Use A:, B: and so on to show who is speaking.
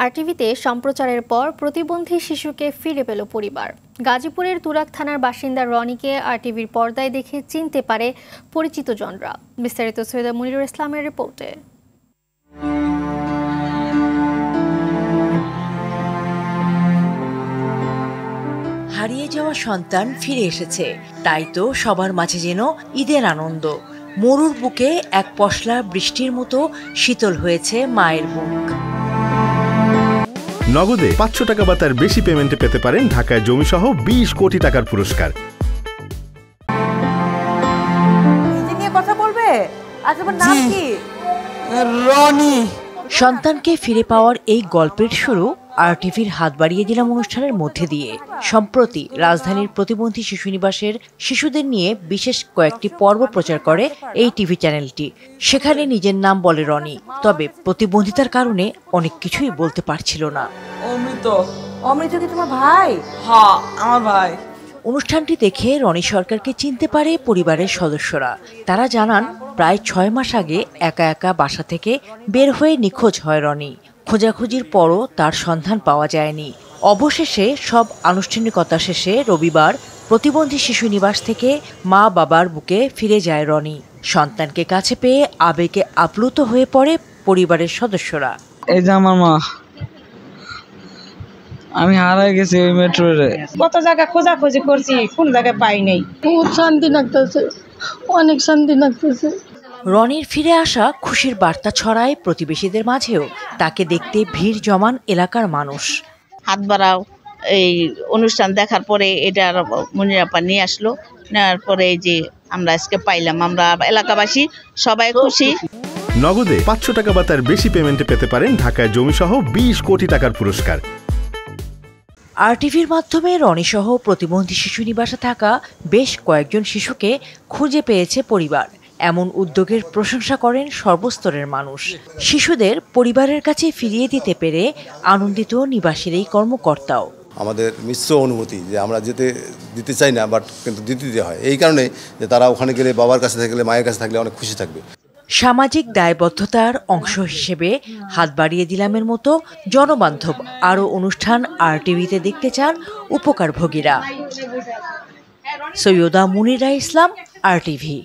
A: আরটিভিতে সম্প্রচারের পর প্রতিবন্ধী শিশুকে ফিরে পেল পরিবার। গাজীপুরের তুরাগ থানার বাসিন্দা রনিকে আরটিভির পর্দায় দেখে চিনতে পারে পরিচিত জনরা। বিস্তারিত সৈয়দ মুনিরুল ইসলামের রিপোর্টে।
B: হারিয়ে যাওয়া সন্তান ফিরে এসেছে, তাই তো সবার মাঝে যেন ঈদের আনন্দ। মরুর বুকে এক পশলা বৃষ্টির মতো শীতল হয়েছে মায়ের বুক।
C: নগদে ৫০০ টাকা বা তার বেশি পেমেন্টে পেতে পারেন ঢাকায় জমিসহ ২০ কোটি টাকার পুরস্কার।
D: কথা বলবে? তোমার নাম কি?
E: রনি।
B: সন্তানকে ফিরে পাওয়ার এই গল্পের শুরু আরটিভির হাত বাড়িয়ে দিলাম অনুষ্ঠানের মধ্যে দিয়ে। সম্প্রতি রাজধানীর প্রতিবন্ধী শিশু নিবাসের শিশুদের নিয়ে বিশেষ কয়েকটি পর্ব প্রচার করে এই টিভি চ্যানেলটি। সেখানে নিজের নাম বলে রনি, তবে প্রতিবন্ধিতার কারণে অনেক কিছুই বলতে পারছিল না।
D: অমৃত কি তোমার ভাই?
E: হ্যাঁ, আমার ভাই।
B: অনুষ্ঠানটি দেখে রনি সরকারকে চিনতে পারে পরিবারের সদস্যরা। তারা জানান, প্রায় ৬ মাস আগে একা একা বাসা থেকে বের হয়ে নিখোঁজ হয় রনি। খোঁজাখুঁজির পরও তার সন্ধান পাওয়া যায়নি। অবশেষে সব আনুষ্ঠানিকতা শেষে রবিবার প্রতিবন্ধী শিশু নিবাস থেকে মা বাবার বুকে ফিরে যায় রনি। সন্তানকে কাছে পেয়ে আবেগে আপ্লুত হয়ে পড়ে পরিবারের সদস্যরা।
E: এই যে আমার মা, আমি হারাই গেছি ওই মেট্রোরে।
F: কত জায়গা খোঁজাখুঁজি করছি, কোন জায়গায় পাই নাই।
G: খুব শান্তি লাগতেছে, অনেক শান্তি লাগতেছে।
B: রনির ফিরে আসা খুশির বার্তা ছড়ায় প্রতিবেশীদের মাঝেও। তাকে দেখতে ভিড় জমান এলাকার মানুষ।
H: হাত বাড়াও এই অনুষ্ঠান দেখার পরে এটা মুনির আপা নিয়ে আসলো। নেওয়ার পরে এই যে আমরা আজকে পাইলাম, আমরা এলাকাবাসী সবাই খুশি।
C: নগদে ৫০০ টাকা বা তার বেশি পেমেন্টে পেতে পারেন ঢাকায় জমিসহ ২০ কোটি টাকার পুরস্কার।
B: আরটিভির মাধ্যমে রনিসহ প্রতিবন্ধী শিশু নিবাসে থাকা বেশ কয়েকজন শিশুকে খুঁজে পেয়েছে পরিবার। এমন উদ্যোগের প্রশংসা করেন সর্বস্তরের মানুষ। শিশুদের পরিবারের কাছে ফিরিয়ে দিতে পেরে আনন্দিত নিবাসীর এই কর্মকর্তাও।
I: আমাদের মিশ্র অনুভূতি যে আমরা দিতে চাই না, বাট কিন্তু দিতে হয়, এই কারণে যে তারা ওখানে গেলে, বাবার কাছে থাকলে, মায়ের কাছে থাকলে অনেক খুশি থাকবে।
B: সামাজিক দায়বদ্ধতার অংশ হিসেবে হাত বাড়িয়ে দিলামের মতো জনবান্ধব আরও অনুষ্ঠান আরটিভিতে দেখতে চান উপকারভোগীরা। সৈয়দা মুনিরা ইসলাম, আরটিভি।